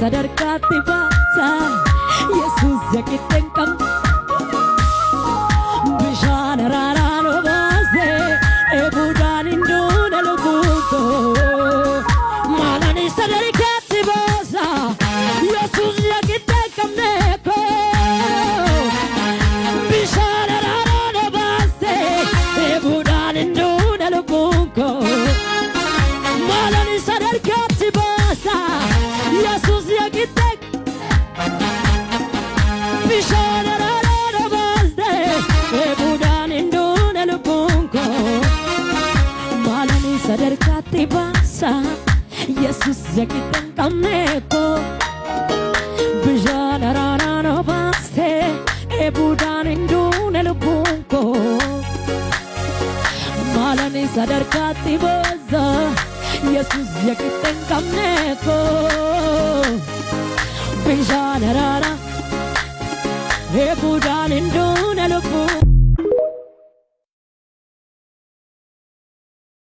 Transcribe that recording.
sadarkaatti baasa Yesuus jaqiteen qam bishaan araaraan obaase eebuudhaan hinduuna lubbuuko maalani sadarkaatti baasa Yesuus jaqiteen qabneeko bishaan araaraan obaase eebuudhaan hinduuna lubbuuko maalani sadarkaatti baasa Yesuus jaqiteen bishaan araaraan obaase eebuudhaan hinduuna lubbuuko maalani sadarkaatti baasa Yesuus jaqiteen qabneeko bishaan araaraan obaase eebuudhaan hinduuna lubbuuko maalani sadarkaatti baasa Yesuus jaqiteen qabneeko bishaan araaraan eebuudhaan hinduuna lubbuuko